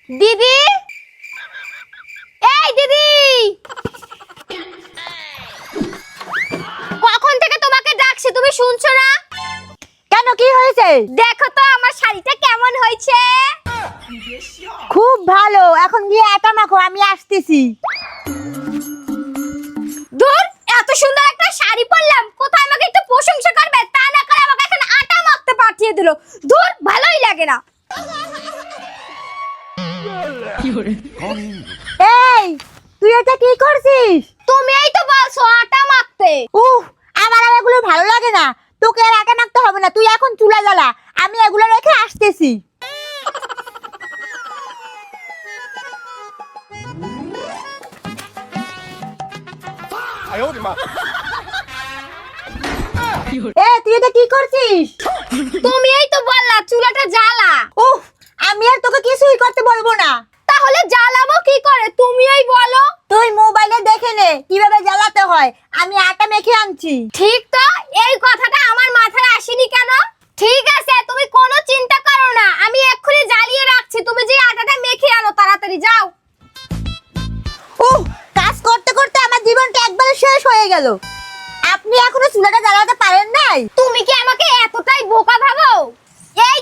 দিদি, এই দিদি, কখন থেকে তোমাকে ডাকছি, তুমি শুনছো না? কেন, কি হয়েছে? দেখো তো আমার শাড়িটা কেমন হয়েছে। খুব ভালো, এখন গিয়ে আটা মাখো, আমি আসতেছি। দূর, এত সুন্দর একটা শাড়ি পরলাম, কোথায় আমাকে একটু প্রশংসা করবে, তা না করে আমাকে এখন আটা মাখতে পাঠিয়ে দিল। দূর, ভালোই লাগে না। এই, তুই এটা কি করছিস? তুমি এই তো বলছো আটা মাখতে। উফ, আমার আর এগুলো ভালো লাগে না। তোকে আর আটা মাখতে হবে না, তুই এখন চুলা জ্বালা, আমি এগুলো রেখে আসতেছি। এ, তুই এটা কি করছিস? তুমি এই তো বললা চুলাটা জ্বালা। উফ, আমি আর তোকে কিছুই করতে বলবো না। তাহলে জ্বালাবো কি করে, তুমিই বলো। তুই মোবাইলে দেখে নে কিভাবে জ্বালাতে হয়, আমি আটা মেখে আনছি। ঠিক তো, এই কথাটা আমার মাথায় আসেনি কেন? ঠিক আছে, তুমি কোনো চিন্তা করো না, আমি এক্ষুনি জ্বালিয়ে রাখছি, তুমি যে আটাটা মেখে আনো, তাড়াতাড়ি যাও। উফ, কাজ করতে করতে আমার জীবনটা একবারে শেষ হয়ে গেল। আপনি এখনো চুলাটা জ্বালাতে পারেন নাই? তুমি কি আমাকে এতটাই বোকা ভাবো? এই